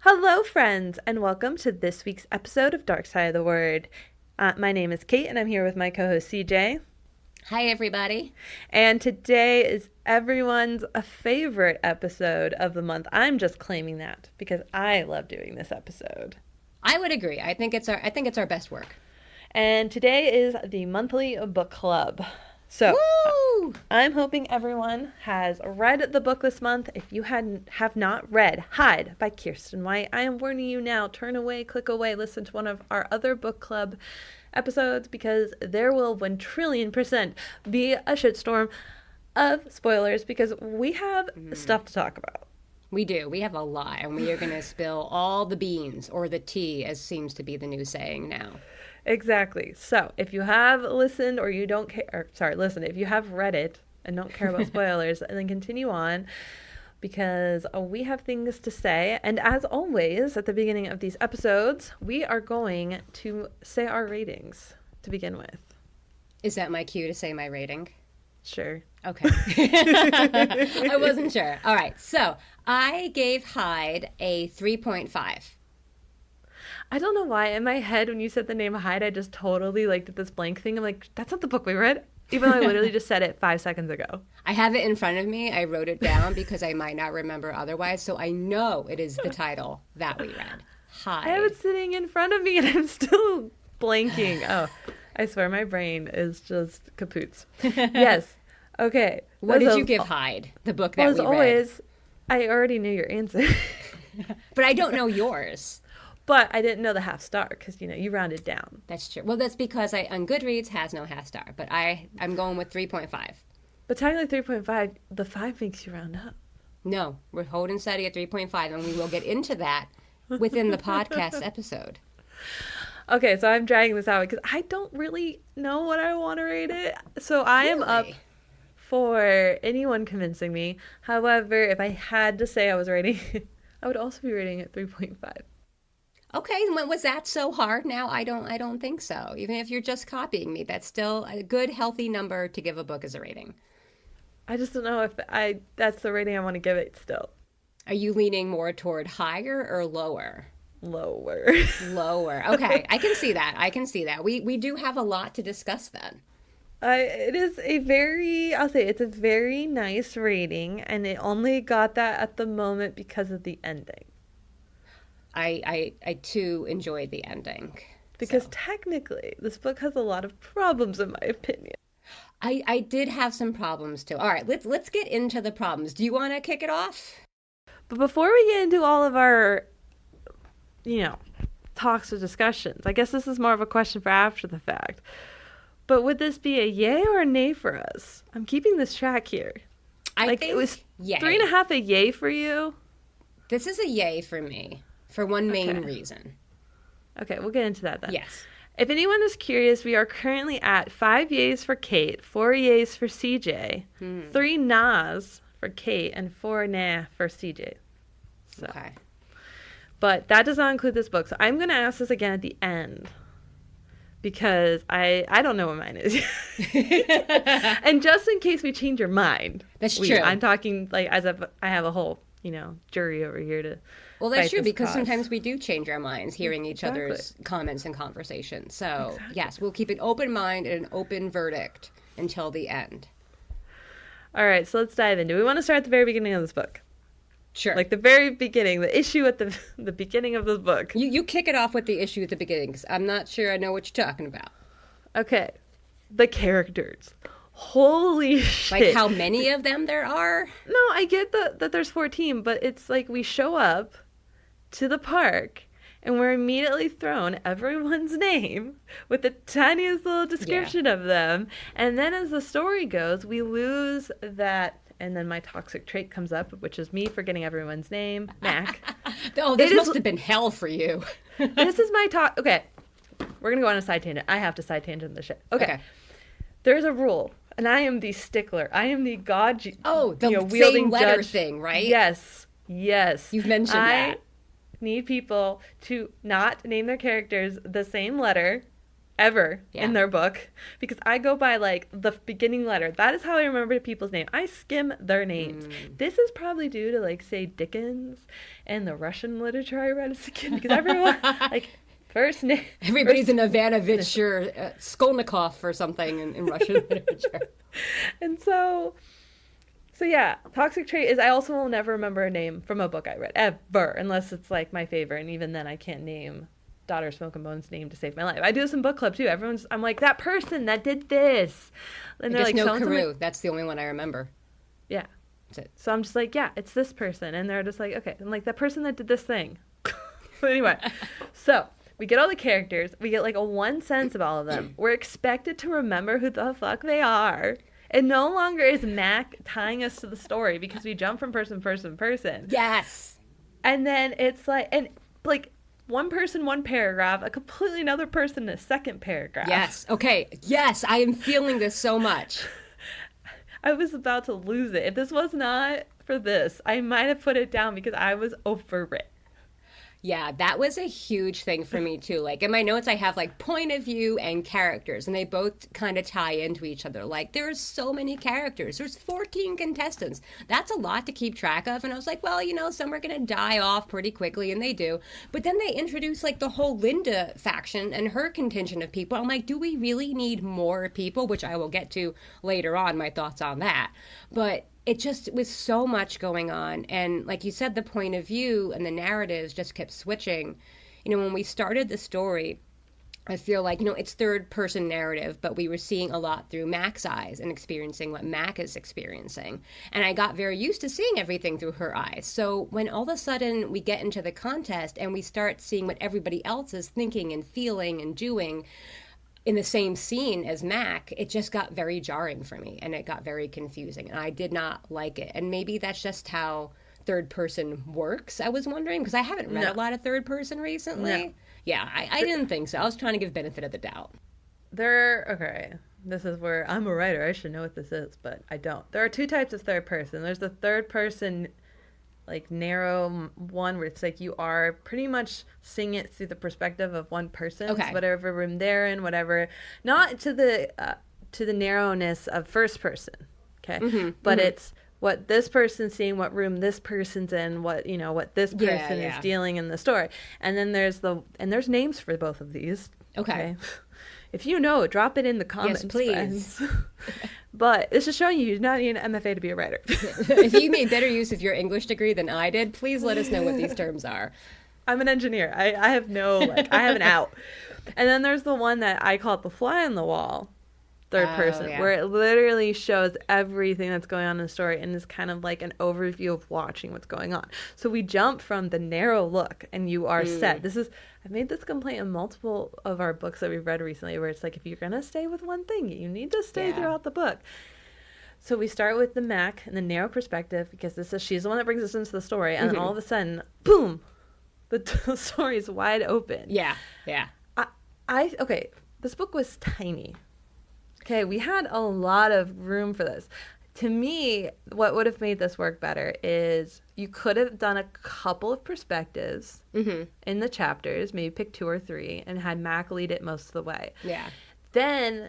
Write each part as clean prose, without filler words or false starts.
Hello, friends, and welcome to this week's episode of Dark Side of the Word. My name is Kait, and I'm here with my co-host CJ. Hi, everybody. And today is everyone's favorite episode of the month. I'm just claiming that because I love doing this episode. I would agree. I think it's our best work. And today is the monthly book club. So Woo! I'm hoping everyone has read the book this month. If you have not read Hide by Kiersten White, I am warning you now. Turn away, click away, listen to one of our other book club episodes because there will 1,000,000,000% be a shitstorm of spoilers because we have stuff to talk about. We do. We have a lot, and we are going to spill all the beans, or the tea, as seems to be the new saying now. Exactly. So if you have listened or you don't care, listen, if you have read it and don't care about spoilers, and then continue on because we have things to say. And as always, at the beginning of these episodes, we are going to say our ratings to begin with. Is that my cue to say my rating? Sure. Okay. I wasn't sure. All right. So I gave Hide a 3.5. I don't know why in my head when you said the name Hide, I just totally did this blank thing. I'm like, that's not the book we read. Even though I literally just said it 5 seconds ago. I have it in front of me. I wrote it down because I might not remember otherwise. So I know it is the title that we read. Hide. I have it sitting in front of me and I'm still blanking. Oh, I swear my brain is just kapoots. Yes. Okay. What did you give Hide, the book that we read? As always, I already knew your answer. But I don't know yours. But I didn't know the half star because, you rounded down. That's true. Well, that's because on Goodreads has no half star. But I'm going with 3.5. But technically 3.5, the 5 makes you round up. No, we're holding steady at 3.5, and we will get into that within the podcast episode. Okay, so I'm dragging this out because I don't really know what I want to rate it. So I am up for anyone convincing me. However, if I had to say I was rating, I would also be rating it 3.5. Okay, was that so hard? Now I don't think so. Even if you're just copying me, that's still a good, healthy number to give a book as a rating. I just don't know if that's the rating I want to give it still. Are you leaning more toward higher or lower? Lower. Lower. Okay, I can see that. We do have a lot to discuss then. It's a very nice rating, and it only got that at the moment because of the ending. I too enjoyed the ending. Because technically, this book has a lot of problems, in my opinion. I did have some problems too. All right, let's get into the problems. Do you want to kick it off? But before we get into all of our, talks or discussions, I guess this is more of a question for after the fact. But would this be a yay or a nay for us? I'm keeping this track here. I think it was yay. 3.5 a yay for you. This is a yay for me. For one main reason. Okay, we'll get into that then. Yes. If anyone is curious, we are currently at 5 yays for Kait, 4 yays for CJ, 3 nahs for Kait, and 4 nah for CJ. So. Okay. But that does not include this book. So I'm going to ask this again at the end. Because I don't know what mine is. And just in case we change your mind. That's true. I'm talking as if I have a whole, jury over here to... Well, that's true because sometimes we do change our minds hearing each other's comments and conversations. So, yes, we'll keep an open mind and an open verdict until the end. All right, so let's dive in. Do we want to start at the very beginning of this book? Sure. The very beginning, the issue at the beginning of this book. You kick it off with the issue at the beginning because I'm not sure I know what you're talking about. Okay. The characters. Holy shit. Like how many of them there are? No, I get that there's 14, but it's like we show up to the park and we're immediately thrown everyone's name with the tiniest little description of them. And then as the story goes, we lose that. And then my toxic trait comes up, which is me forgetting everyone's name, Mac. Oh, this must have been hell for you. This is my talk. Okay, we're going to go on a side tangent. I have to side tangent this shit. Okay. There's a rule, and I am the stickler. I am the god. The wielding same letter judge thing, right? Yes. You've mentioned that. Need people to not name their characters the same letter ever in their book, because I go by like the beginning letter. That is how I remember people's name. I skim their names. This is probably due to like, say, Dickens and the Russian literature I read as a kid, because everyone like first name. Everybody's an Ivanovich or Skolnikov or something in Russian literature. And so yeah, toxic trait is I also will never remember a name from a book I read ever, unless it's like my favorite, and even then I can't name Daughter Smoke and Bone's name to save my life. I do this in book club too. I'm like, that person that did this, and they're like, no, Carew. That's the only one I remember. Yeah, that's it. So I'm just like, yeah, it's this person, and they're just like, okay, I'm like, that person that did this thing. But anyway, so we get all the characters. We get like a one sense of all of them. We're expected to remember who the fuck they are. It no longer is Mac tying us to the story, because we jump from person to person to person. Yes. And then it's like, and like, one person, one paragraph, a completely another person, a second paragraph. Yes. Okay. Yes, I am feeling this so much. I was about to lose it. If this was not for this, I might have put it down, because I was over it. Yeah, that was a huge thing for me too. Like in my notes, I have like point of view and characters, and they both kind of tie into each other. Like there's so many characters. There's 14 contestants. That's a lot to keep track of. And I was like, well, some are going to die off pretty quickly, and they do. But then they introduce like the whole Linda faction and her contingent of people. I'm like, do we really need more people? Which I will get to later on, my thoughts on that. But it just was so much going on. And like you said, the point of view and the narratives just kept switching. When we started the story, I feel like, it's third person narrative, but we were seeing a lot through Mac's eyes and experiencing what Mac is experiencing. And I got very used to seeing everything through her eyes. So when all of a sudden we get into the contest and we start seeing what everybody else is thinking and feeling and doing in the same scene as Mac, it just got very jarring for me, and it got very confusing, and I did not like it. And maybe that's just how third person works, I was wondering, because I haven't read a lot of third person recently. No. Yeah, I didn't think so. I was trying to give benefit of the doubt. Okay, this is where I'm a writer. I should know what this is, but I don't. There are two types of third person. There's the third person, like narrow one, where it's like you are pretty much seeing it through the perspective of one person. Okay. So whatever room they're in, whatever, not to the narrowness of first person. Okay. Mm-hmm. But it's what this person's seeing, what room this person's in, what this person is dealing in the story. And then there's names for both of these. Okay. If you know, drop it in the comments. Yes, please. But it's just showing you do not need an MFA to be a writer. If you made better use of your English degree than I did, please let us know what these terms are. I'm an engineer. I have I have an out. And then there's the one that I call it the fly on the wall, third person, where it literally shows everything that's going on in the story and is kind of like an overview of watching what's going on. So we jump from the narrow look, and you are set. I've made this complaint in multiple of our books that we've read recently, where it's like, if you're going to stay with one thing, you need to stay throughout the book. So we start with the Mac and the narrow perspective, because she's the one that brings us into the story. And then all of a sudden, boom, the story is wide open. Yeah. Okay, this book was tiny. Okay, we had a lot of room for this. To me, what would have made this work better is you could have done a couple of perspectives in the chapters, maybe pick 2 or 3, and had Mac lead it most of the way. Yeah. Then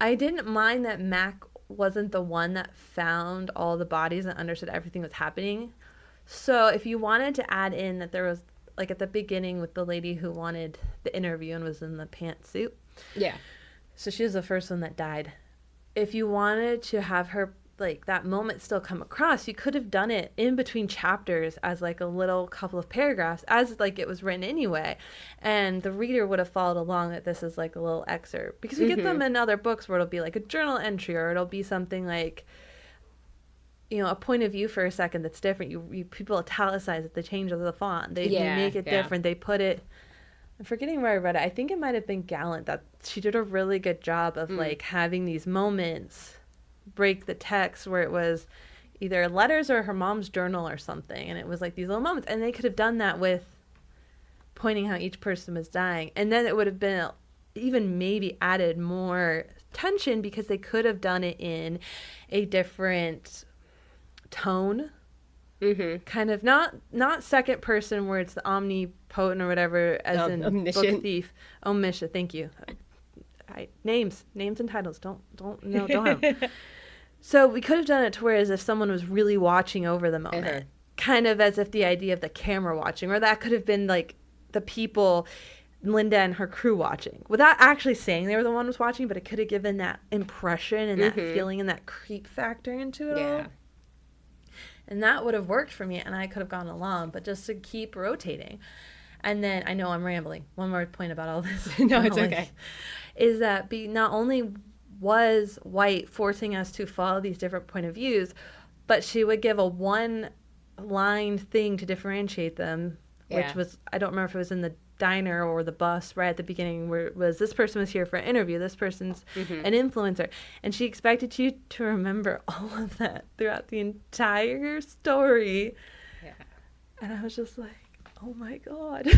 I didn't mind that Mac wasn't the one that found all the bodies and understood everything that's happening. So if you wanted to add in that there was, like at the beginning with the lady who wanted the interview and was in the pantsuit. Yeah. So she was the first one that died. If you wanted to have her, like, that moment still come across, you could have done it in between chapters as, like, a little couple of paragraphs, as, like, it was written anyway. And the reader would have followed along that this is, like, a little excerpt. Because we get them in other books where it'll be, like, a journal entry, or it'll be something like, a point of view for a second that's different. People italicize it, they change the font. They make it different. They put it... I'm forgetting where I read it. I think it might have been Gallant that she did a really good job of like having these moments break the text where it was either letters or her mom's journal or something, and it was like these little moments, and they could have done that with pointing how each person was dying, and then it would have been even maybe added more tension because they could have done it in a different tone kind of not second person where it's the omnipotent or whatever, as in omniscient. book thief. Omniscient, thank you. Names and titles, don't have them. So we could have done it to where as if someone was really watching over the moment, kind of as if the idea of the camera watching, or that could have been like the people, Linda and her crew watching, without actually saying they were the one who's watching, but it could have given that impression and that feeling and that creep factor into it all. And that would have worked for me, and I could have gone along, but just to keep rotating. And then, I know I'm rambling. One more point about all this. No, it's okay. Is that not only was White forcing us to follow these different point of views, but she would give a one-line thing to differentiate them, which was, I don't remember if it was in the diner or the bus right at the beginning, where it was, this person was here for an interview, this person's an influencer, and she expected you to remember all of that throughout the entire story. And I was just like, oh my god.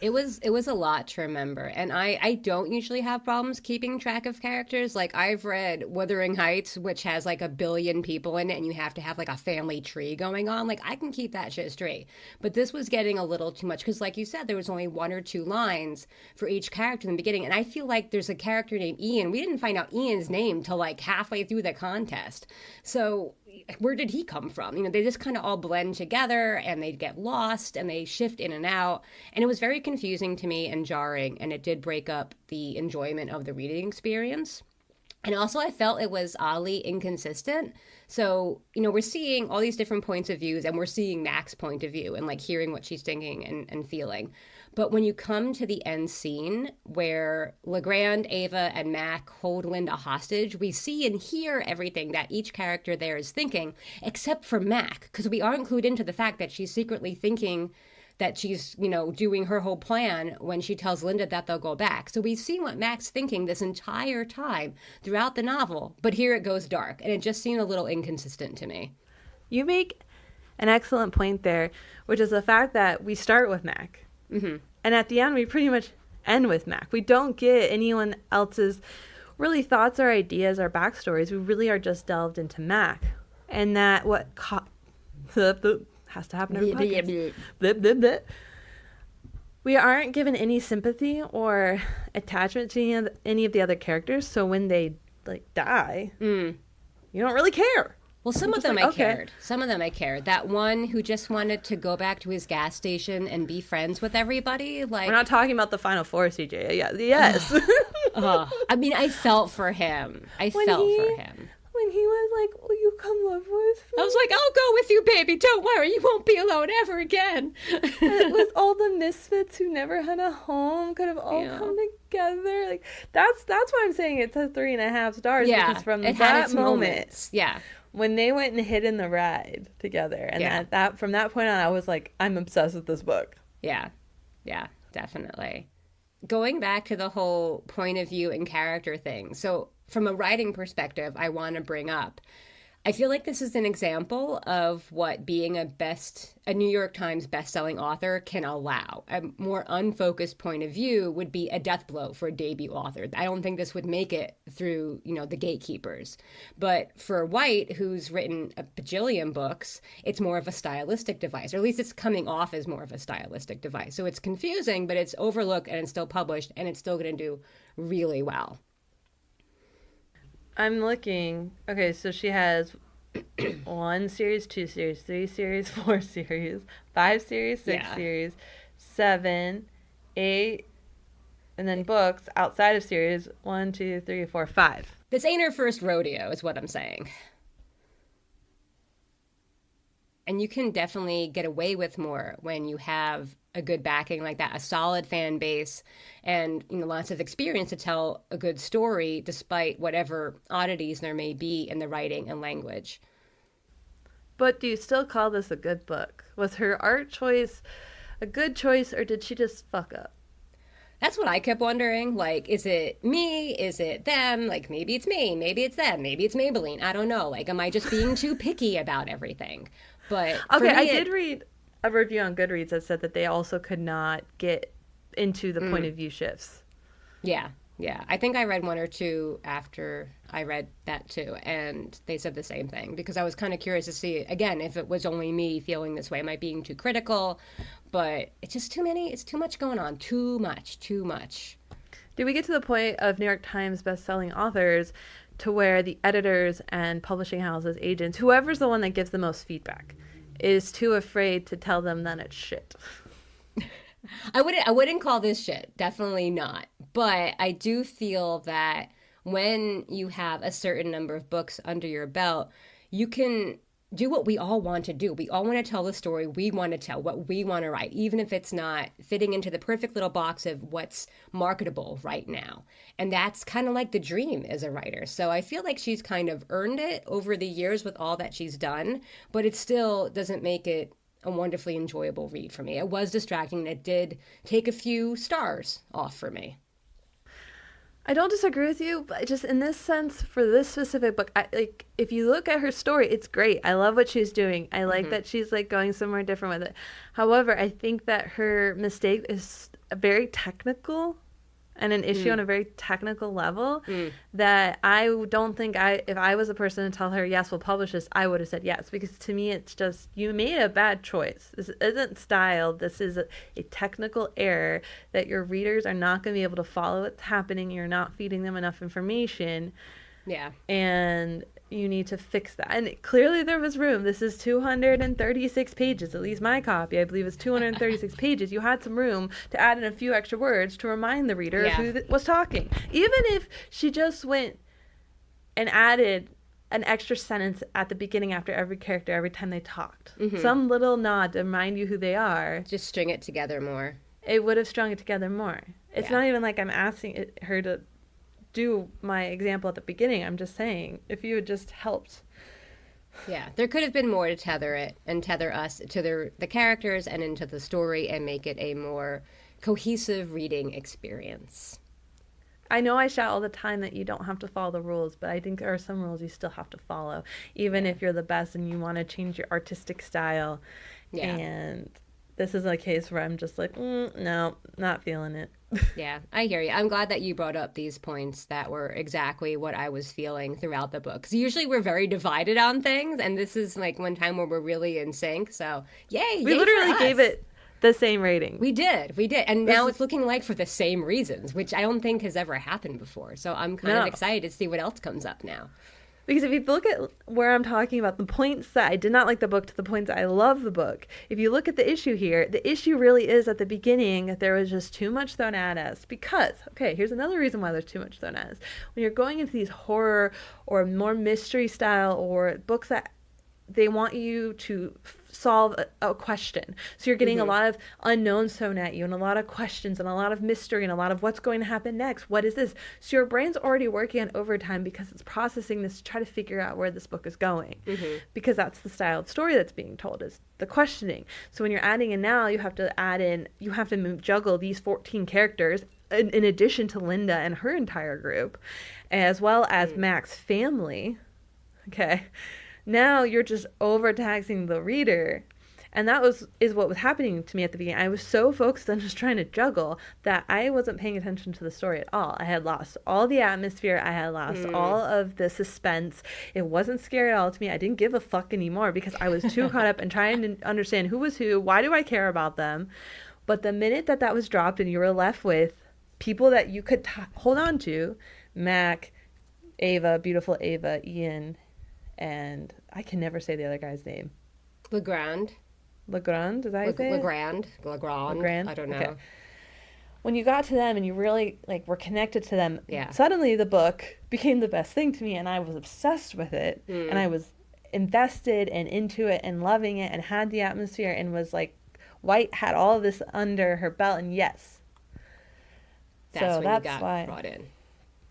It was a lot to remember, and I don't usually have problems keeping track of characters. Like, I've read Wuthering Heights, which has like 1 billion people in it, and you have to have like a family tree going on. Like, I can keep that shit straight. But this was getting a little too much, because like you said, there was only 1 or 2 lines for each character in the beginning, and I feel like there's a character named Ian. We didn't find out Ian's name till like halfway through the contest. So where did he come from? You know, they just kind of all blend together, and they get lost, and they shift in and out, and it was very confusing to me and jarring, and it did break up the enjoyment of the reading experience. And also, I felt it was oddly inconsistent. So, you know, we're seeing all these different points of views, and we're seeing Mac's point of view and like hearing what she's thinking and feeling. But when you come to the end scene where Legrand, Ava, and Mac hold Linda hostage, we see and hear everything that each character there is thinking, except for Mac, because we aren't clued into the fact that she's secretly thinking that she's, you know, doing her whole plan when she tells Linda that they'll go back. So we've seen what Mac's thinking this entire time throughout the novel, but here it goes dark, and it just seemed a little inconsistent to me. You make an excellent point there, which is the fact that we start with Mac. And at the end, we pretty much end with Mac. We don't get anyone else's really thoughts or ideas or backstories. We really are just delved into Mac. And that has to happen every podcast. We aren't given any sympathy or attachment to any of the other characters. So when they like die, you don't really care. Well, some of them I cared. Some of them I cared. That one who just wanted to go back to his gas station and be friends with everybody. Like, we're not talking about the final 4, CJ. Yeah, yes. I mean, I felt for him. When he was like, will you come live with me? I was like, I'll go with you, baby. Don't worry. You won't be alone ever again. It was all the misfits who never had a home could have all come together. Like, that's why I'm saying it's a 3.5 stars. Yeah, because from it that had its moment. Moments. Yeah. When they went and hid in the ride together, and that from that point on, I was like, I'm obsessed with this book. Yeah, definitely. Going back to the whole point of view and character thing. So from a writing perspective, I want to bring up, I feel like this is an example of what being a New York Times bestselling author can allow. A more unfocused point of view would be a death blow for a debut author. I don't think this would make it through, you know, the gatekeepers. But for White, who's written a bajillion books, it's more of a stylistic device, or at least it's coming off as more of a stylistic device. So it's confusing, but it's overlooked and it's still published, and it's still going to do really well. I'm looking. Okay, so she has 1 series, 2 series, 3 series, 4 series, 5 series, 6 series, 7, 8, and then books outside of series 1, 2, 3, 4, 5. This ain't her first rodeo, is what I'm saying. And you can definitely get away with more when you have a good backing like that, a solid fan base, and, you know, lots of experience to tell a good story despite whatever oddities there may be in the writing and language. But do you still call this a good book? Was her art choice a good choice, or did she just fuck up? That's what I kept wondering. Like, is it me? Is it them? Like, maybe it's me. Maybe it's them. Maybe it's Maybelline. I don't know. Like, am I just being too picky about everything? But okay, I did read a review on Goodreads that said that they also could not get into the point of view shifts. Yeah. Yeah, I think I read one or two after I read that too, and they said the same thing because I was kind of curious to see, again, if it was only me feeling this way. Am I being too critical? But it's just too many, it's too much going on. Too much, too much. Do we get to the point of New York Times best-selling authors to where the editors and publishing houses, agents, whoever's the one that gives the most feedback, is too afraid to tell them that it's shit? I wouldn't call this shit. Definitely not. But I do feel that when you have a certain number of books under your belt, you can do what we all want to do. We all want to tell the story we want to tell, what we want to write, even if it's not fitting into the perfect little box of what's marketable right now. And that's kind of like the dream as a writer. So I feel like she's kind of earned it over the years with all that she's done, but it still doesn't make it a wonderfully enjoyable read for me. It was distracting and it did take a few stars off for me. I don't disagree with you, but just in this sense, for this specific book, like if you look at her story, it's great. I love what she's doing. I like that she's like going somewhere different with it. However, I think that her mistake is very technical and an issue on a very technical level that I don't think if I was a person to tell her, yes, we'll publish this, I would have said yes. Because to me, it's just, you made a bad choice. This isn't styled. This is a technical error that your readers are not going to be able to follow what's happening. You're not feeding them enough information. Yeah. And you need to fix that. And clearly there was room. This is 236 pages, at least my copy, I believe, is 236 pages. You had some room to add in a few extra words to remind the reader of who was talking. Even if she just went and added an extra sentence at the beginning after every character every time they talked. Some little nod to remind you who they are. Just string it together more. It would have strung it together more. It's not even like I'm asking her to do my example at the beginning. I'm just saying, if you had just helped. Yeah, there could have been more to tether it and tether us to the characters and into the story and make it a more cohesive reading experience. I know I shout all the time that you don't have to follow the rules, but I think there are some rules you still have to follow, even if you're the best and you want to change your artistic style. Yeah. And this is a case where I'm just like, no, not feeling it. Yeah, I hear you. I'm glad that you brought up these points that were exactly what I was feeling throughout the book. Because usually we're very divided on things, and this is like one time where we're really in sync. So, yay! We literally gave it the same rating. We did. And now it's looking like for the same reasons, which I don't think has ever happened before. So I'm kind of excited to see what else comes up now. Because if you look at where I'm talking about the points that I did not like the book to the points that I love the book, if you look at the issue here, the issue really is at the beginning that there was just too much thrown at us. Because, okay, here's another reason why there's too much thrown at us. When you're going into these horror or more mystery style or books that they want you to solve a question. So you're getting a lot of unknowns thrown at you and a lot of questions and a lot of mystery and a lot of what's going to happen next. What is this? So your brain's already working on overtime because it's processing this to try to figure out where this book is going. Because that's the style of story that's being told, is the questioning. So when you're adding in now, you have to juggle these 14 characters in addition to Linda and her entire group, as well as Mac's family. Okay. Now you're just overtaxing the reader. And that is what was happening to me at the beginning. I was so focused on just trying to juggle that I wasn't paying attention to the story at all. I had lost all the atmosphere. I had lost all of the suspense. It wasn't scary at all to me. I didn't give a fuck anymore because I was too caught up in trying to understand who was who. Why do I care about them? But the minute that was dropped and you were left with people that you could hold on to, Mac, Ava, beautiful Ava, Ian, and I can never say the other guy's name. Legrand, is that how you say it? Legrand. I don't know. Okay. When you got to them and you really were connected to them, suddenly the book became the best thing to me, and I was obsessed with it, and I was invested and into it and loving it and had the atmosphere and was like, White had all of this under her belt, and yes. That's when you got brought in.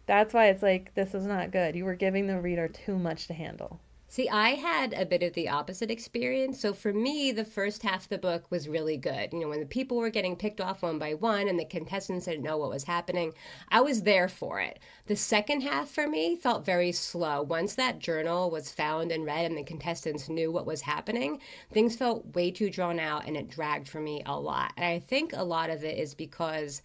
That's why it's like, this is not good. You were giving the reader too much to handle. See, I had a bit of the opposite experience. So for me, the first half of the book was really good. You know, when the people were getting picked off one by one and the contestants didn't know what was happening, I was there for it. The second half for me felt very slow. Once that journal was found and read and the contestants knew what was happening, things felt way too drawn out and it dragged for me a lot. And I think a lot of it is because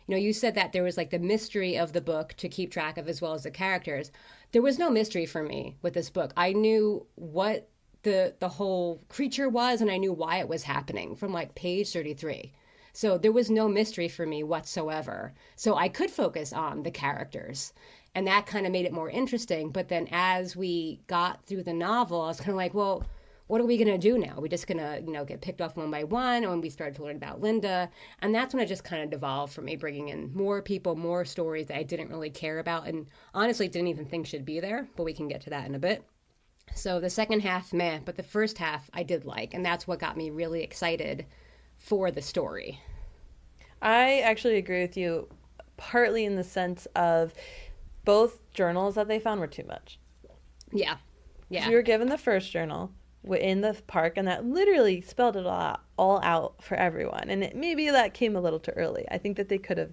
You know, you said that there was like the mystery of the book to keep track of as well as the characters. There was no mystery for me with this book. I knew what the whole creature was, and I knew why it was happening from like page 33. So there was no mystery for me whatsoever. So I could focus on the characters. And that kind of made it more interesting. But then as we got through the novel, I was kind of like, well, what are we going to do now? We're just going to, you know, get picked off one by one. And when we started to learn about Linda, and that's when it just kind of devolved for me, bringing in more people, more stories that I didn't really care about and honestly didn't even think should be there. But we can get to that in a bit. So the second half, meh, but the first half I did like. And that's what got me really excited for the story. I actually agree with you, partly in the sense of both journals that they found were too much. Yeah. Yeah. We were given the first journal in the park, and that literally spelled it all out for everyone. And maybe that came a little too early. I think that they could have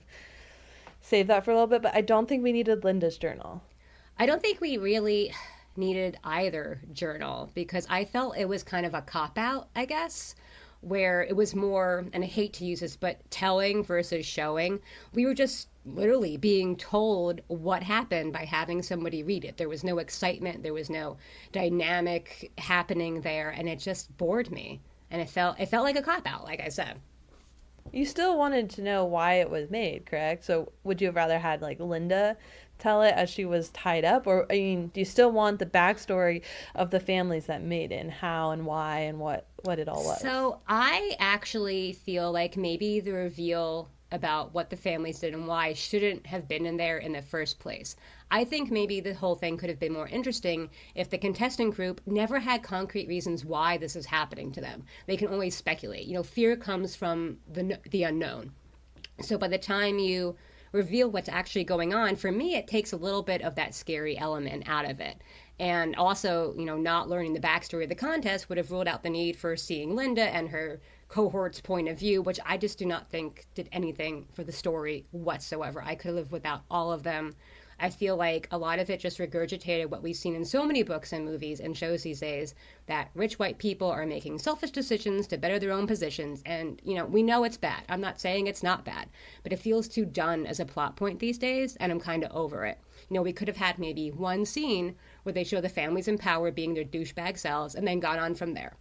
saved that for a little bit, but I don't think we needed Linda's journal. I don't think we really needed either journal because I felt it was kind of a cop-out, I guess, where it was more, and I hate to use this, but telling versus showing. We were just literally being told what happened by having somebody read it. There was no excitement. There was no dynamic happening there, and it just bored me. And it felt like a cop-out, like I said. You still wanted to know why it was made, correct? So would you have rather had like Linda tell it as she was tied up? Or, I mean, do you still want the backstory of the families that made it and how and why and what it all was? So I actually feel like maybe the reveal about what the families did and why shouldn't have been in there in the first place. I think maybe the whole thing could have been more interesting if the contestant group never had concrete reasons why this is happening to them. They can only speculate. You know, fear comes from the unknown. So by the time you reveal what's actually going on, for me, it takes a little bit of that scary element out of it. And also, you know, not learning the backstory of the contest would have ruled out the need for seeing Linda and her cohort's point of view, which I just do not think did anything for the story whatsoever. I could have lived without all of them. I feel like a lot of it just regurgitated what we've seen in so many books and movies and shows these days, that rich white people are making selfish decisions to better their own positions. And, you know, we know it's bad. I'm not saying it's not bad, but it feels too done as a plot point these days, and I'm kind of over it. You know, we could have had maybe one scene where they show the families in power being their douchebag selves and then gone on from there.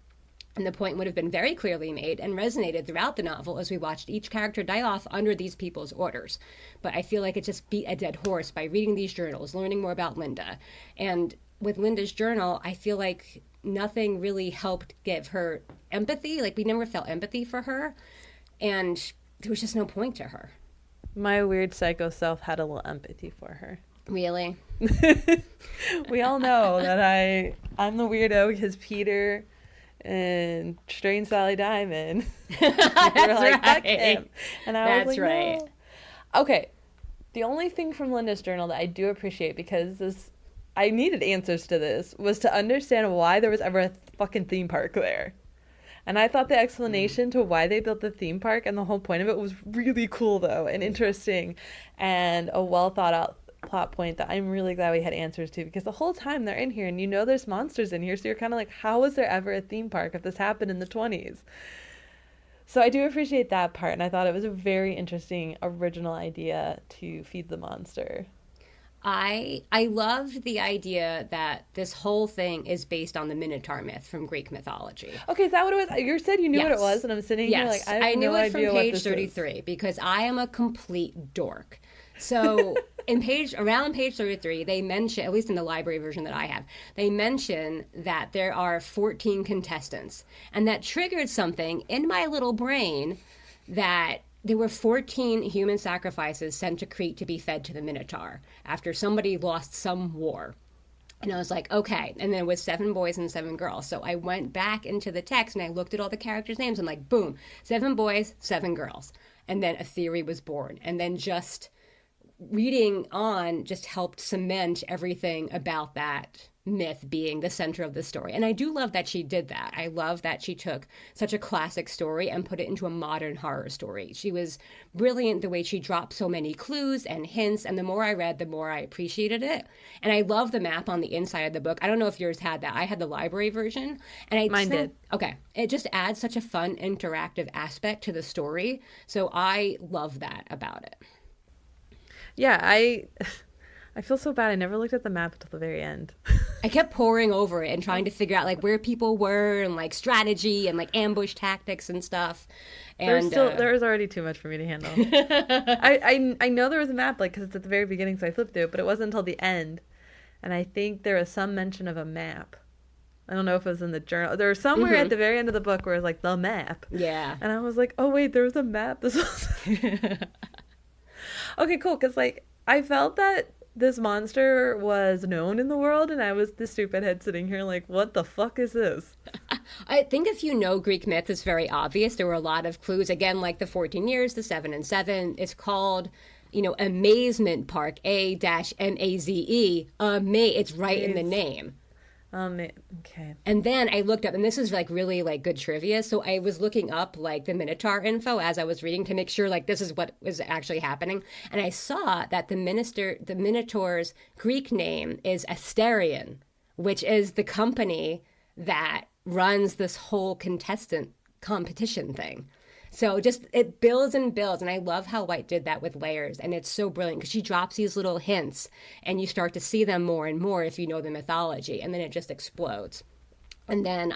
And the point would have been very clearly made and resonated throughout the novel as we watched each character die off under these people's orders. But I feel like it just beat a dead horse by reading these journals, learning more about Linda. And with Linda's journal, I feel like nothing really helped give her empathy. Like, we never felt empathy for her. And there was just no point to her. My weird psycho self had a little empathy for her. Really? We all know that I'm the weirdo because Peter and Strange Sally Diamond. That's like, right. Fuck him. And I was like, right. No. Okay. The only thing from Linda's journal that I do appreciate, because I needed answers to this, was to understand why there was ever a fucking theme park there. And I thought the explanation to why they built the theme park and the whole point of it was really cool, though, and interesting, and a well thought out plot point that I'm really glad we had answers to, because the whole time they're in here and you know there's monsters in here, so you're kind of like, how was there ever a theme park if this happened in the 20s? So I do appreciate that part, and I thought it was a very interesting original idea to feed the monster. I loved the idea that this whole thing is based on the Minotaur myth from Greek mythology. Okay, is that what it was? You said you knew what it was, and I'm sitting here like, I have no idea what this is. I knew it from page 33 because I am a complete dork. So around page 33, they mention, at least in the library version that I have, they mention that there are 14 contestants. And that triggered something in my little brain that there were 14 human sacrifices sent to Crete to be fed to the Minotaur after somebody lost some war. And I was like, okay. And then it was 7 boys and 7 girls. So I went back into the text and I looked at all the characters' names and like, boom, 7 boys, 7 girls. And then a theory was born. And then just reading on just helped cement everything about that myth being the center of the story. And I do love that she did that. I love that she took such a classic story and put it into a modern horror story. She was brilliant the way she dropped so many clues and hints, and the more I read, the more I appreciated it. And I love the map on the inside of the book. I don't know if yours had that. I had the library version. And Mine did. Okay. It just adds such a fun, interactive aspect to the story. So I love that about it. Yeah, I feel so bad. I never looked at the map until the very end. I kept poring over it and trying to figure out like where people were and like strategy and like ambush tactics and stuff. And There was already too much for me to handle. I know there was a map, like, because it's at the very beginning, so I flipped through it, but it wasn't until the end. And I think there was some mention of a map. I don't know if it was in the journal. There was somewhere at the very end of the book where it was like the map. Yeah. And I was like, oh wait, there was a map. This was okay, cool. Because like I felt that this monster was known in the world, and I was the stupid head sitting here like, what the fuck is this? I think if you know Greek myth, it's very obvious. There were a lot of clues. Again, like the 14 years, the 7 and 7. It's called, Amazement Park, A-M-A-Z-E. It's right in the name. Okay. And then I looked up, and this is like really like good trivia. So I was looking up like the Minotaur info as I was reading to make sure like this is what was actually happening. And I saw that the Minotaur's Greek name is Asterion, which is the company that runs this whole contestant competition thing. So just it builds and builds, and I love how White did that with layers, and it's so brilliant because she drops these little hints, and you start to see them more and more if you know the mythology, and then it just explodes. And then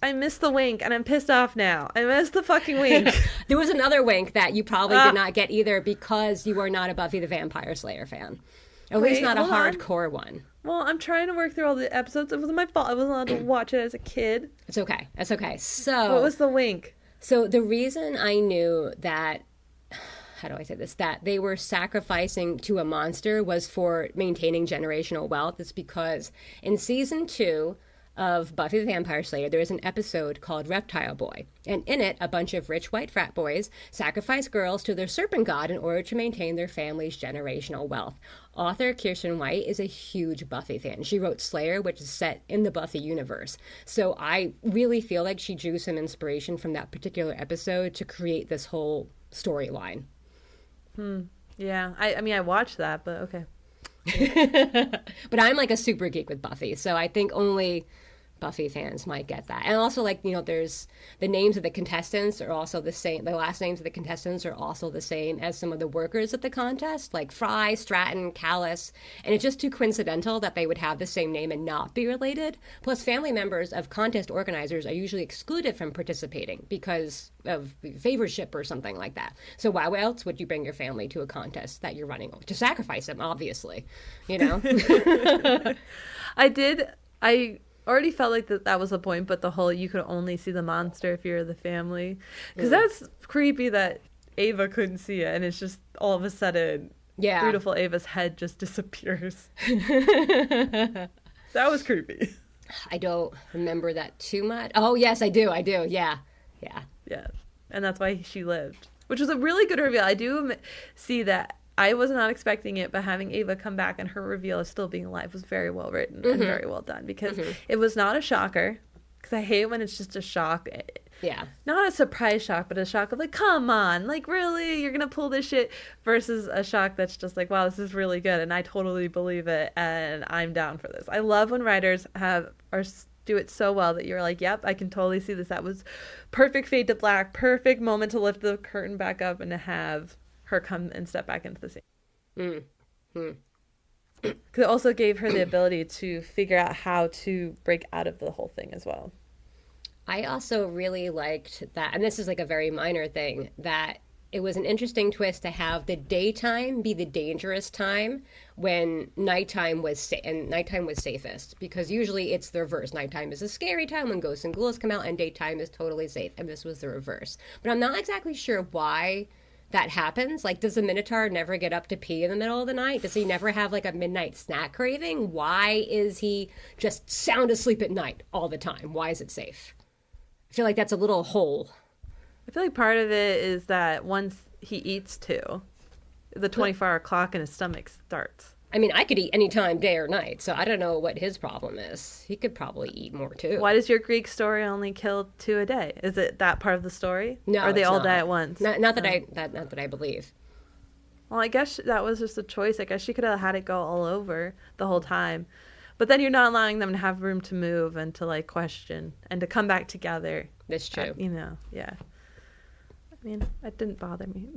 I missed the wink, and I'm pissed off now. I missed the fucking wink. There was another wink that you probably did not get either because you are not a Buffy the Vampire Slayer fan. At least not a hardcore one. Well, I'm trying to work through all the episodes. It wasn't my fault. I wasn't allowed to watch it as a kid. It's okay. That's okay. So what was the wink? So the reason I knew that, how do I say this, that they were sacrificing to a monster was for maintaining generational wealth. It's because in season 2 of Buffy the Vampire Slayer, there is an episode called Reptile Boy. And in it, a bunch of rich white frat boys sacrifice girls to their serpent god in order to maintain their family's generational wealth. Author Kiersten White is a huge Buffy fan. She wrote Slayer, which is set in the Buffy universe. So I really feel like she drew some inspiration from that particular episode to create this whole storyline. Yeah. I mean, I watched that, but okay. But I'm like a super geek with Buffy, so I think only Buffy fans might get that. And also, like, there's the names of the contestants are also the same. The last names of the contestants are also the same as some of the workers at the contest, like Fry, Stratton, Callis. And it's just too coincidental that they would have the same name and not be related. Plus, family members of contest organizers are usually excluded from participating because of favorship or something like that. So why else would you bring your family to a contest that you're running to sacrifice them, obviously, I already felt like that was the point, but the whole you could only see the monster if you're the family. Because that's creepy that Ava couldn't see it, and it's just all of a sudden, beautiful Ava's head just disappears. That was creepy. I don't remember that too much. Oh, yes, I do. Yeah. Yeah. And that's why she lived, which was a really good reveal. I do see that. I was not expecting it, but having Ava come back and her reveal of still being alive was very well written and very well done because it was not a shocker. Because I hate when it's just a shock. Yeah. Not a surprise shock, but a shock of like, come on, like really, you're gonna pull this shit, versus a shock that's just like, wow, this is really good, and I totally believe it, and I'm down for this. I love when writers do it so well that you're like, yep, I can totally see this. That was perfect fade to black, perfect moment to lift the curtain back up and to have her come and step back into the scene. Because it also gave her the ability to figure out how to break out of the whole thing as well. I also really liked that, and this is like a very minor thing, that it was an interesting twist to have the daytime be the dangerous time when nighttime was safest, because usually it's the reverse. Nighttime is a scary time when ghosts and ghouls come out, and daytime is totally safe, and this was the reverse. But I'm not exactly sure why that happens. Like, does the Minotaur never get up to pee in the middle of the night? Does he never have like a midnight snack craving? Why is he just sound asleep at night all the time? Why is it safe? I feel like that's a little hole. I feel like part of it is that once he eats too, the 24-hour clock in his stomach starts. I mean, I could eat anytime, day or night, so I don't know what his problem is. He could probably eat more too. Why does your Greek story only kill 2 a day? Is it that part of the story? No, or they all die at once? Not that I believe. Well, I guess that was just a choice. I guess she could have had it go all over the whole time. But then you're not allowing them to have room to move and to like question and to come back together. That's true. Yeah. mean, it didn't bother me.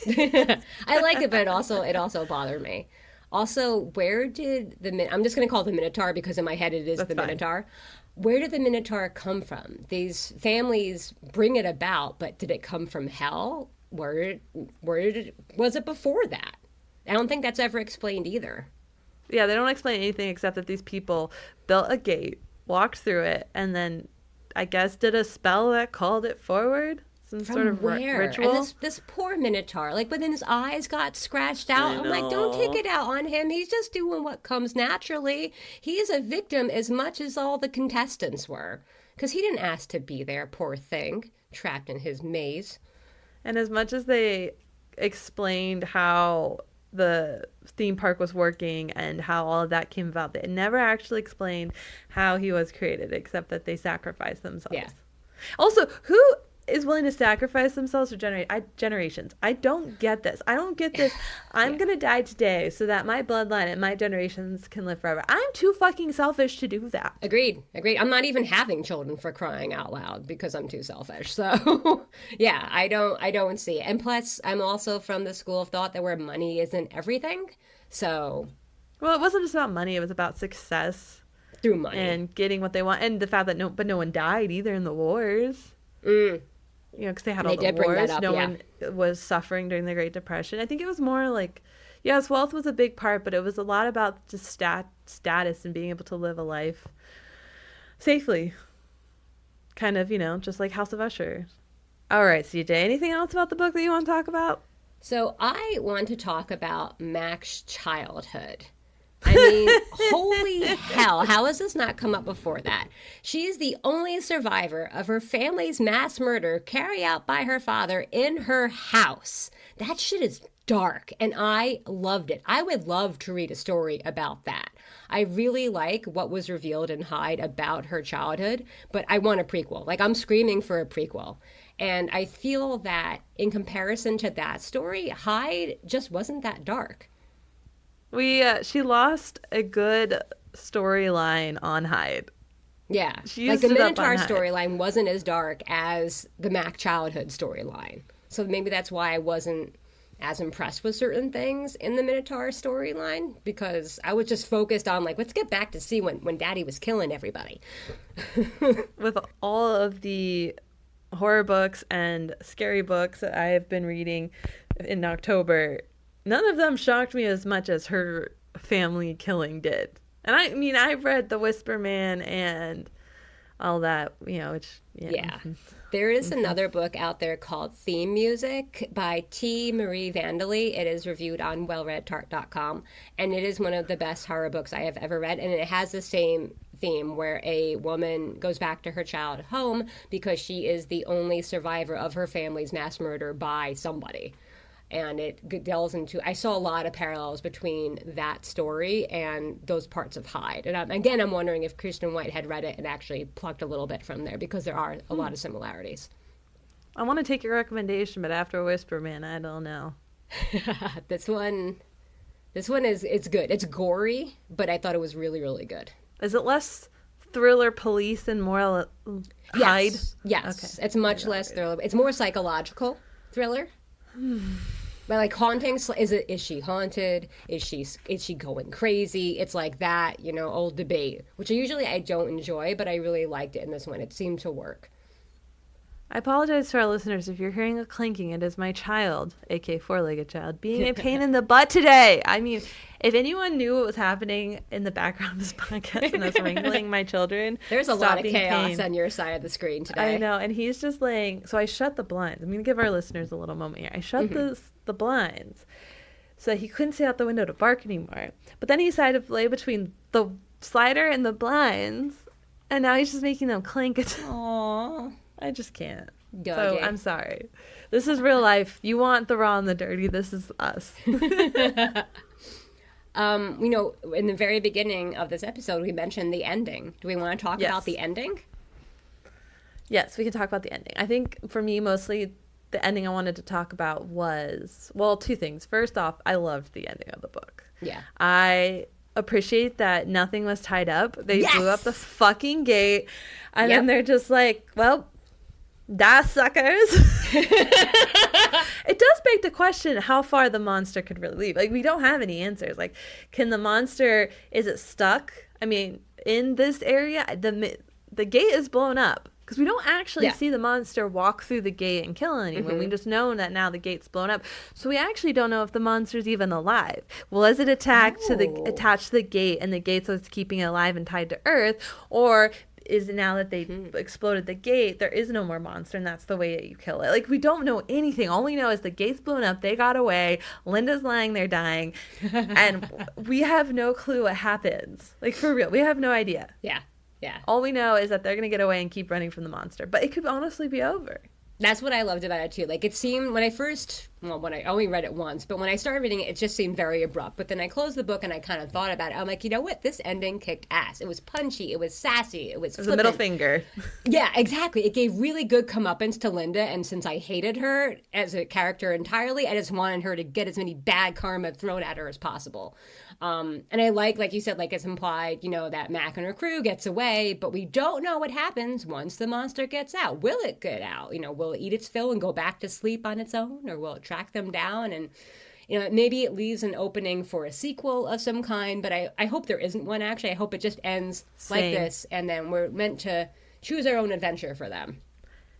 Okay. I liked it, but it also bothered me. Also, where did I'm just going to call it the Minotaur because in my head it is the Minotaur. Where did the Minotaur come from? These families bring it about, but did it come from hell? Was it before that? I don't think that's ever explained either. Yeah, they don't explain anything except that these people built a gate, walked through it, and then I guess did a spell that called it forward. Some From sort of where? ritual. And this poor Minotaur, like, but then his eyes got scratched out. I'm like, don't take it out on him. He's just doing what comes naturally. He is a victim as much as all the contestants were. Because he didn't ask to be there, poor thing, trapped in his maze. And as much as they explained how the theme park was working and how all of that came about, they never actually explained how he was created, except that they sacrificed themselves. Yeah. Also, who is willing to sacrifice themselves for generations? I don't get this. I don't get this. I'm going to die today so that my bloodline and my generations can live forever. I'm too fucking selfish to do that. Agreed. I'm not even having children for crying out loud because I'm too selfish. So, yeah, I don't see it. And plus, I'm also from the school of thought that where money isn't everything. So, well, it wasn't just about money. It was about success. Through money. And getting what they want. And the fact that no one died either in the wars. You know, because they had all the wars. No one was suffering during the Great Depression. I think it was more like, yes, wealth was a big part, but it was a lot about just status and being able to live a life safely. Kind of, you know, just like House of Usher. All right, CJ, anything else about the book that you want to talk about? So I want to talk about Mac's childhood. I mean, holy hell, how has this not come up before that? She is the only survivor of her family's mass murder carried out by her father in her house. That shit is dark, and I loved it. I would love to read a story about that. I really like what was revealed in Hyde about her childhood, but I want a prequel. Like, I'm screaming for a prequel. And I feel that in comparison to that story, Hyde just wasn't that dark. She lost a good storyline on Hyde. Yeah, like the Minotaur storyline wasn't as dark as the Mac childhood storyline. So maybe that's why I wasn't as impressed with certain things in the Minotaur storyline, because I was just focused on, like, let's get back to see when Daddy was killing everybody. With all of the horror books and scary books that I have been reading in October, none of them shocked me as much as her family killing did. And I mean, I've read The Whisper Man and all that, you know, which, yeah. There is another book out there called Theme Music by T. Marie Vandely. It is reviewed on wellreadtart.com, and it is one of the best horror books I have ever read, and it has the same theme where a woman goes back to her childhood home because she is the only survivor of her family's mass murder by somebody. And it delves into, I saw a lot of parallels between that story and those parts of Hyde. And I'm wondering if Kiersten White had read it and actually plucked a little bit from there, because there are a lot of similarities. I want to take your recommendation, but after Whisper Man, I don't know. This one is, it's good. It's gory, but I thought it was really, really good. Is it less thriller police and more Hyde? Yes. Okay. It's much less thriller. It's more psychological thriller. But like haunting, is she haunted? Is she going crazy? It's like that, you know, old debate, which I don't enjoy, but I really liked it in this one. It seemed to work. I apologize to our listeners if you're hearing a clinking. It is my child, aka four-legged child, being a pain in the butt today. I mean, if anyone knew what was happening in the background of this podcast and us wrangling my children, there's a lot of chaos on your side of the screen today. I know, and he's just laying. So I shut the blinds. I'm going to give our listeners a little moment here. I shut the blinds so that he couldn't see out the window to bark anymore. But then he decided to lay between the slider and the blinds, and now he's just making them clink. Aww. I just can't. Doggy. So I'm sorry. This is real life. You want the raw and the dirty. This is us. You know, in the very beginning of this episode, we mentioned the ending. Do we want to talk about the ending? Yes, we can talk about the ending. I think for me, mostly the ending I wanted to talk about was, well, two things. First off, I loved the ending of the book. Yeah. I appreciate that nothing was tied up. They blew up the fucking gate. And then they're just like, well, Da suckers. It does beg the question how far the monster could really leave. Like, we don't have any answers. Like, can the monster, is it stuck? I mean, in this area, the gate is blown up. Because we don't actually see the monster walk through the gate and kill anyone. Mm-hmm. We just know that now the gate's blown up. So we actually don't know if the monster's even alive. Was it attached to the gate, and the gate's what's keeping it alive and tied to Earth? Or is it now that they exploded the gate, there is no more monster, and that's the way that you kill it? Like, we don't know anything. All we know is the gate's blown up, they got away, Linda's lying there dying, and we have no clue what happens. Like, for real, we have no idea. Yeah. Yeah. All we know is that they're going to get away and keep running from the monster. But it could honestly be over. That's what I loved about it, too. Like, it seemed, when I only read it once, but when I started reading it, it just seemed very abrupt. But then I closed the book and I kind of thought about it. I'm like, you know what? This ending kicked ass. It was punchy. It was sassy. It was flippant. A middle finger. Yeah, exactly. It gave really good comeuppance to Linda. And since I hated her as a character entirely, I just wanted her to get as many bad karma thrown at her as possible. And I like you said, like it's implied, that Mac and her crew gets away, but we don't know what happens once the monster gets out. Will it get out? Will it eat its fill and go back to sleep on its own? Or will it track them down? And, maybe it leaves an opening for a sequel of some kind, but I hope there isn't one, actually. I hope it just ends like this, and then we're meant to choose our own adventure for them.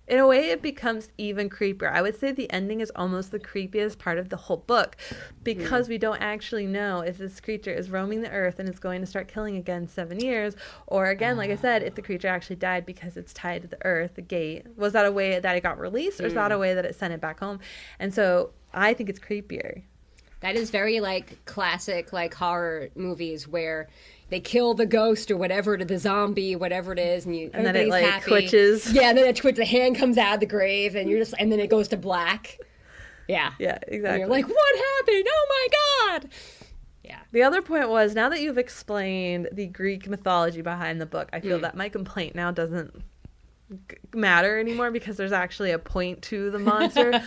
In a way, it becomes even creepier. I would say the ending is almost the creepiest part of the whole book, because we don't actually know if this creature is roaming the earth and is going to start killing again in 7 years, or again, like I said, if the creature actually died because it's tied to the earth, the gate. Was that a way that it got released, or is that a way that it sent it back home? And so I think it's creepier. That is very classic horror movies where they kill the ghost or whatever, to the zombie, whatever it is, and then it happy. Twitches. Yeah, and then it twitches. The hand comes out of the grave, and and then it goes to black. Yeah, yeah, exactly. And you're like, what happened? Oh my god! Yeah. The other point was, now that you've explained the Greek mythology behind the book, I feel that my complaint now doesn't matter anymore, because there's actually a point to the monster.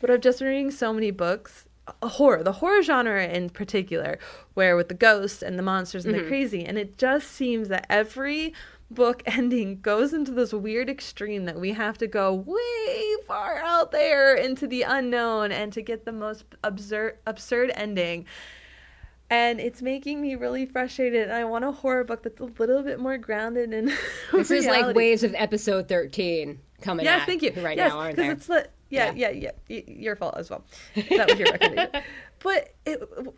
But I've just been reading so many books. The horror genre in particular, where with the ghosts and the monsters and the crazy, and it just seems that every book ending goes into this weird extreme that we have to go way far out there into the unknown and to get the most absurd ending. And it's making me really frustrated, and I want a horror book that's a little bit more grounded in This is like waves of episode 13 coming out thank you. Right now, aren't there? It's Yeah. Your fault as well. That was your recommendation. But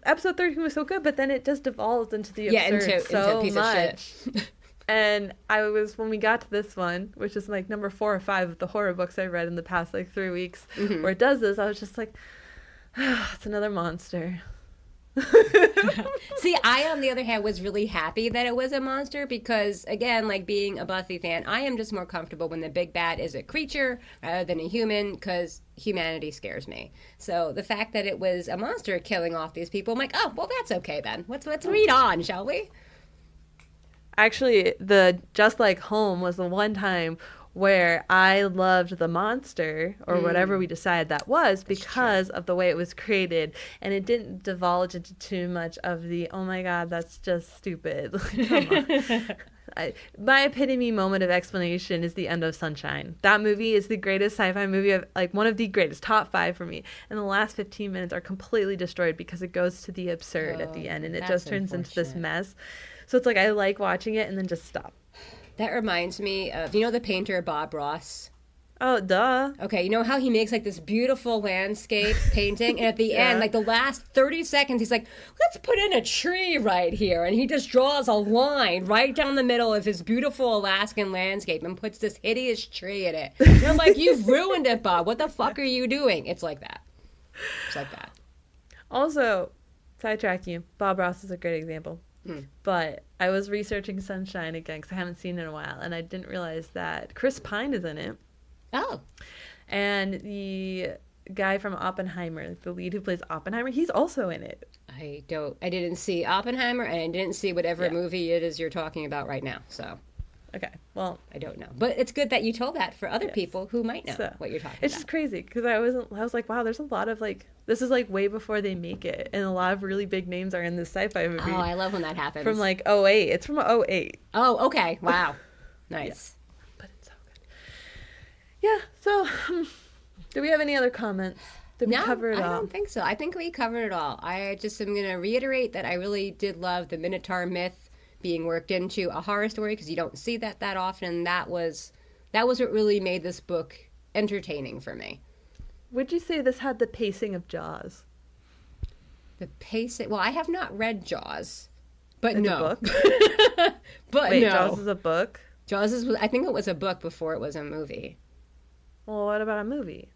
episode 13 was so good, but then it just devolved into the absurd so into much. And when we got to this one, which is like number 4 or 5 of the horror books I read in the past 3 weeks, where it does this, I was just like, it's another monster. See, I, on the other hand, was really happy that it was a monster, because, again, being a Buffy fan, I am just more comfortable when the big bad is a creature rather than a human, because humanity scares me. So the fact that it was a monster killing off these people, I'm like, oh, well, that's okay then. Let's read on, shall we? Actually, the Just Like Home was the one time where I loved the monster, or whatever we decided that was, because of the way it was created, and it didn't divulge into too much of the, oh my god, that's just stupid. Come on. My epitome moment of explanation is the end of Sunshine. That movie is the greatest sci-fi movie of, one of the greatest, top 5 for me. And the last 15 minutes are completely destroyed because it goes to the absurd at the end, and it just turns into this mess. So it's I like watching it and then just stop. That reminds me of, the painter Bob Ross? Oh, duh. Okay, you know how he makes this beautiful landscape painting, and at the end, the last 30 seconds, he's like, let's put in a tree right here, and he just draws a line right down the middle of his beautiful Alaskan landscape and puts this hideous tree in it. And I'm like, you've ruined it, Bob. What the fuck are you doing? It's like that. It's like that. Also, sidetrack you, Bob Ross is a great example. But I was researching Sunshine again because I haven't seen it in a while, and I didn't realize that Chris Pine is in it. Oh. And the guy from Oppenheimer, the lead who plays Oppenheimer, he's also in it. I didn't see Oppenheimer, and I didn't see whatever movie it is you're talking about right now, so. Okay, well. I don't know. But it's good that you told that for other people who might know what you're talking about. It's just crazy, because I was like, wow, there's a lot of, this is, way before they make it, and a lot of really big names are in this sci-fi movie. Oh, I love when that happens. From, 08. It's from 08. Oh, okay. Wow. Nice. Yeah. But it's so good. Yeah, so do we have any other comments? Did we cover it all? I don't think so. I think we covered it all. I just am going to reiterate that I really did love the Minotaur myth being worked into a horror story, because you don't see that often. That was what really made this book entertaining for me. Would you say this had the pacing of Jaws? The pacing? Well, I have not read Jaws, but It's no. a book? But Wait, no. Jaws is a book? Jaws is, I think it was a book before it was a movie. Well, what about a movie?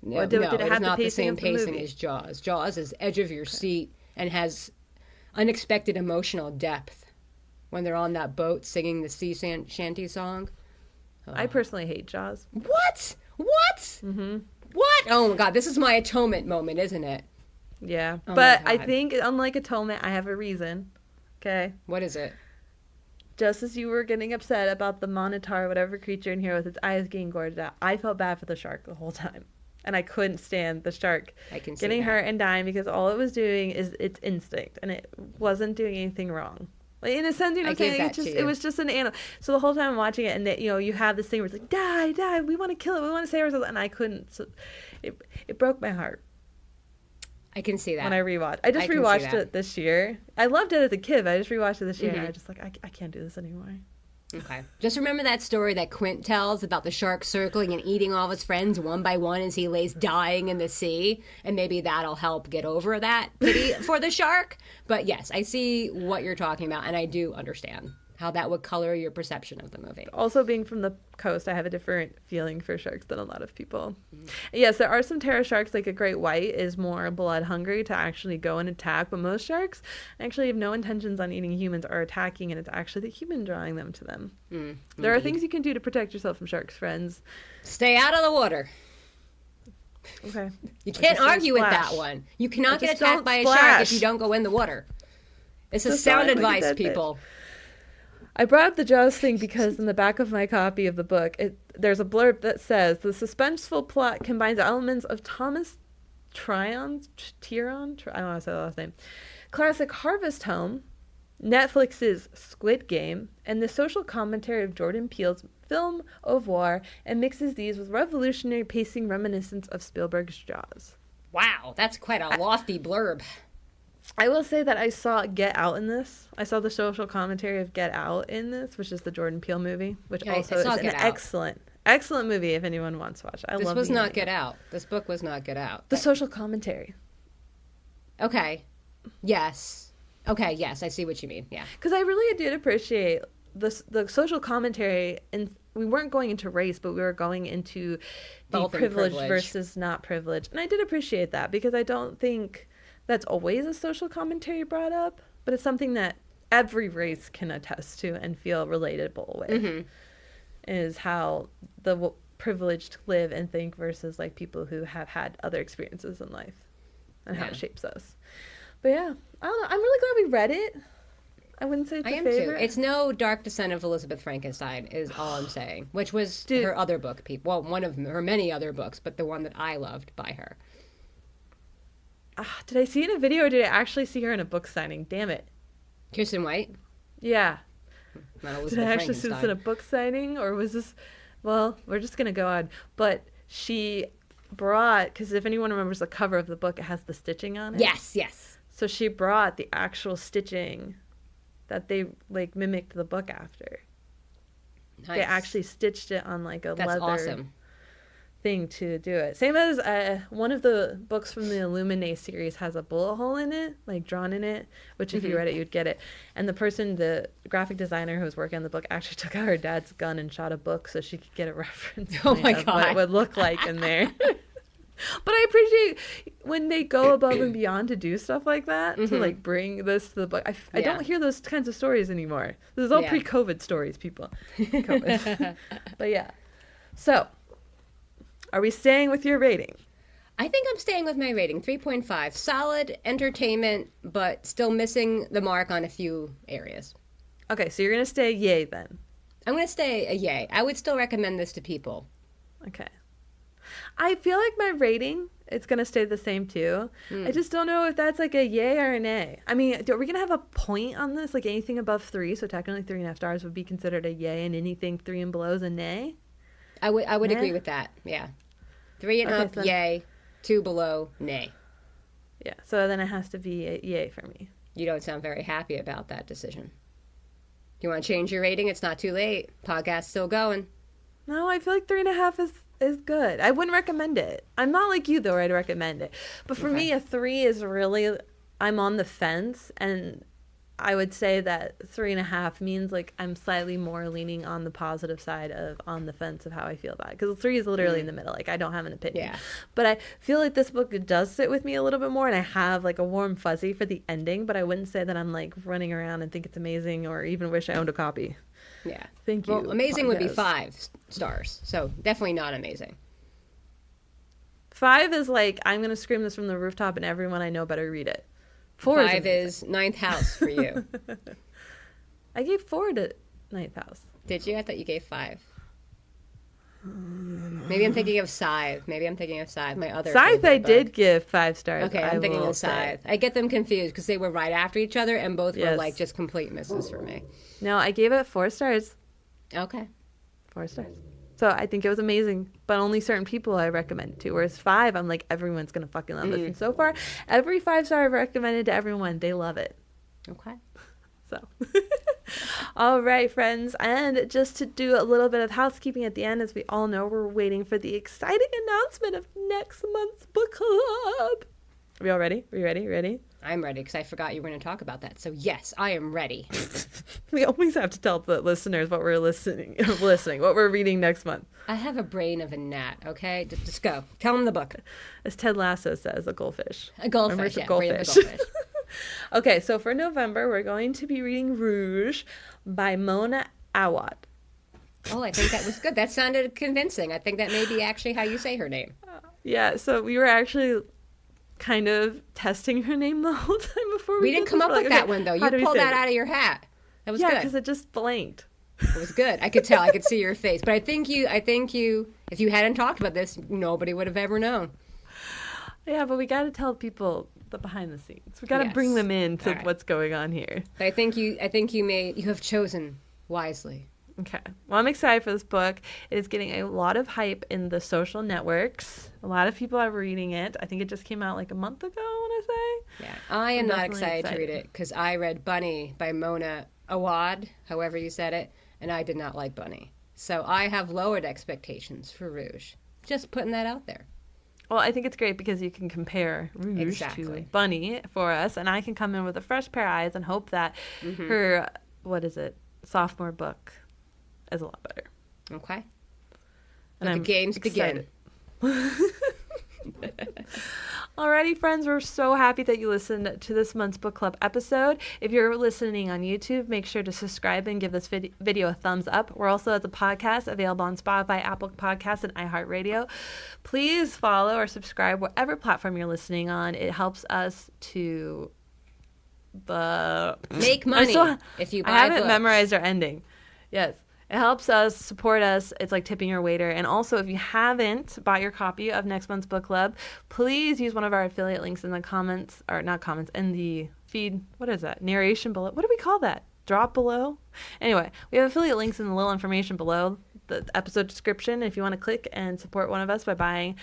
No, Or did it have it's the not the pacing same of the pacing movie? as Jaws. Jaws is edge of your seat and has unexpected emotional depth when they're on that boat singing the sea shanty song. I personally hate Jaws. What? What? Mm-hmm. What? Oh my God, this is my atonement moment, isn't it? Yeah, Oh but my I God. think, unlike Atonement, I have a reason. Okay? What is it? Just as you were getting upset about the Minotaur, whatever creature in here with its eyes getting gorged out, I felt bad for the shark the whole time. And I couldn't stand the shark I can see getting that. hurt and dying, because all it was doing is its instinct, and it wasn't doing anything wrong. Like, in a sense, you know what I'm I saying? give Like, that to it you. was just an animal. So the whole time I'm watching it, and that, you know, you have this thing where it's like, die, we want to kill it, we want to save ourselves, and I couldn't. So it broke my heart I can see that. when I rewatched. I just I can see rewatched that. it this year. I loved it as a kid, but I just rewatched it this year, and Mhm. I was just like, I can't do this anymore. Okay. Just remember that story that Quint tells about the shark circling and eating all of his friends one by one as he lays dying in the sea, and maybe that'll help get over that pity for the shark. But yes, I see what you're talking about, and I do understand how that would color your perception of the movie. Also, being from the coast, I have a different feeling for sharks than a lot of people. Yes, there are some terror sharks, like a great white is more blood hungry to actually go and attack, but most sharks actually have no intentions on eating humans or attacking, and it's actually the human drawing them to them. There are things you can do to protect yourself from sharks, friends. Stay out of the water. Okay. You can't just don't argue with that splash. one. You cannot get Just attacked don't by a shark splash. if you don't go in the water. It's a Just sound don't look at advice, that bit. people. I brought up the Jaws thing because in the back of my copy of the book, there's a blurb that says the suspenseful plot combines elements of Thomas Tryon, I don't want to say the last name, classic Harvest Home, Netflix's Squid Game, and the social commentary of Jordan Peele's film Au revoir, and mixes these with revolutionary pacing reminiscence of Spielberg's Jaws. Wow, that's quite a lofty blurb. I will say that I saw Get Out in this. I saw the social commentary of Get Out in this, which is the Jordan Peele movie, which Yeah, I also is saw an Get Out. excellent movie if anyone wants to watch it. This love was the not ending. Get Out. This book was not Get Out. The social commentary. Okay. Yes. Okay, yes, I see what you mean. Yeah. Because I really did appreciate the social commentary, and we weren't going into race, but we were going into the Both in privileged privilege. versus not privileged. And I did appreciate that, because I don't think that's always a social commentary brought up, but it's something that every race can attest to and feel relatable with. Mm-hmm. Is how the privileged live and think versus like people who have had other experiences in life, and how Yeah. it shapes us. But yeah, I don't know. I'm really glad we read it. I wouldn't say it's I a am favorite. too. It's no Dark Descent of Elizabeth Frankenstein, is all I'm saying. Which was Dude. her other book. Well, one of her many other books, but the one that I loved by her. Did I see it in a video or did I actually see her in a book signing? Damn it. Kiersten White, Yeah. not Did Elizabeth I actually see this in a Frankenstein. book signing, or was this? Well, we're just gonna go on. But she brought, because if anyone remembers the cover of the book, it has the stitching on it. Yes, yes. So she brought the actual stitching that they like mimicked the book after. Nice. They actually stitched it on like a That's leather awesome. thing to do it. Same as one of the books from the Illuminae series has a bullet hole in it, like drawn in it, which if you read it, you'd get it. And the graphic designer who was working on the book actually took out her dad's gun and shot a book so she could get a reference Oh point my of what it God. would look like in there. But I appreciate when they go above and beyond to do stuff like that, to like bring this to the book. I Yeah. don't hear those kinds of stories anymore. This is all Yeah. pre-COVID stories, people. COVID. But yeah. So, are we staying with your rating? I think I'm staying with my rating, 3.5. Solid entertainment, but still missing the mark on a few areas. Okay, so you're going to stay yay then. I'm going to stay a yay. I would still recommend this to people. Okay. I feel like my rating, it's going to stay the same too. I just don't know if that's like a yay or an A. I mean, are we going to have a point on this? Like anything above 3, so technically 3.5 stars would be considered a yay, and anything 3 and below is a nay? I would Nah. agree with that. Yeah. 3 and Okay, up, so- yay. 2 below, nay. Yeah, so then it has to be a yay for me. You don't sound very happy about that decision. You want to change your rating? It's not too late. Podcast's still going. No, I feel like 3.5 is good. I wouldn't recommend it. I'm not like you though, where I'd recommend it. But for me, a 3 is really, I'm on the fence, and I would say that 3.5 means like I'm slightly more leaning on the positive side of on the fence of how I feel about it. Because 3 is literally in the middle. Like, I don't have an opinion. Yeah. But I feel like this book does sit with me a little bit more, and I have like a warm fuzzy for the ending. But I wouldn't say that I'm like running around and think it's amazing or even wish I owned a copy. Yeah. Thank you. Well, amazing would be podcast. 5 stars. So definitely not amazing. 5 is like, I'm going to scream this from the rooftop and everyone I know better read it. 4 5 is ninth house for you. I gave 4 to Ninth House. Did you? I thought you gave 5. Maybe I'm thinking of Scythe. My other Scythe favorite I book. did give 5 stars. Okay, I I'm thinking will of say. Scythe. I get them confused because they were right after each other and both were Yes. like just complete misses for me. No, I gave it 4 stars. Okay. 4 stars. So I think it was amazing, but only certain people I recommend it to. Whereas 5, I'm like, everyone's going to fucking love this. And so far, every 5-star I've recommended to everyone, they love it. Okay. So, all right, friends. And just to do a little bit of housekeeping at the end, as we all know, we're waiting for the exciting announcement of next month's book club. Are we all ready? Are you ready? Ready? I'm ready because I forgot you were going to talk about that. So yes, I am ready. We always have to tell the listeners what we're listening, what we're reading next month. I have a brain of a gnat, okay? Just go. Tell them the book. As Ted Lasso says, a goldfish. A goldfish, Remember, it's a yeah. Brain of a goldfish. goldfish. Okay, so for November, we're going to be reading Rouge by Mona Awad. Oh, I think that was good. That sounded convincing. I think that may be actually how you say her name. Yeah, so we were actually kind of testing her name the whole time before We did didn't come this. up We're with like, that okay, one, though. how You do we pulled say that it? out of your hat. That was Yeah, good. because it just blanked. It was good. I could tell. I could see your face. But I think you, if you hadn't talked about this, nobody would have ever known. Yeah, but we got to tell people the behind the scenes. We got to bring Yes. them into All right. what's going on here. But I think you have chosen wisely. Okay. Well, I'm excited for this book. It is getting a lot of hype in the social networks. A lot of people are reading it. I think it just came out like a month ago, I want to say. Yeah, I am I'm not definitely excited to excited. read it because I read Bunny by Mona Awad, however you said it, and I did not like Bunny. So I have lowered expectations for Rouge. Just putting that out there. Well, I think it's great because you can compare Rouge Exactly. to Bunny for us, and I can come in with a fresh pair of eyes and hope that her, sophomore book is a lot better. Okay. And Let the games begin. Alrighty, friends, we're so happy that you listened to this month's book club episode. If you're listening on YouTube, make sure to subscribe and give this video a thumbs up. We're also as a podcast available on Spotify, Apple Podcasts, and iHeart Radio. Please follow or subscribe whatever platform you're listening on. It helps us to Make money if you buy I haven't books. memorized our ending. Yes. It helps us, support us. It's like tipping your waiter. And also, if you haven't bought your copy of next month's book club, please use one of our affiliate links in the comments, or not comments, in the feed. What is that? Narration below. What do we call that? Drop below? Anyway, we have affiliate links in the little information below the episode description. If you want to click and support one of us by buying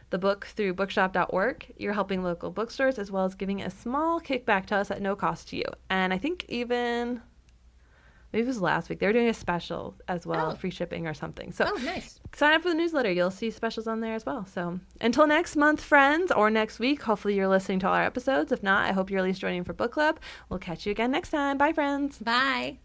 the book through bookshop.org, you're helping local bookstores as well as giving a small kickback to us at no cost to you. And I think even... maybe it was last week. They were doing a special as well, free shipping or something. So nice. sign up for the newsletter. You'll see specials on there as well. So until next month, friends, or next week, hopefully you're listening to all our episodes. If not, I hope you're at least joining for book club. We'll catch you again next time. Bye, friends. Bye.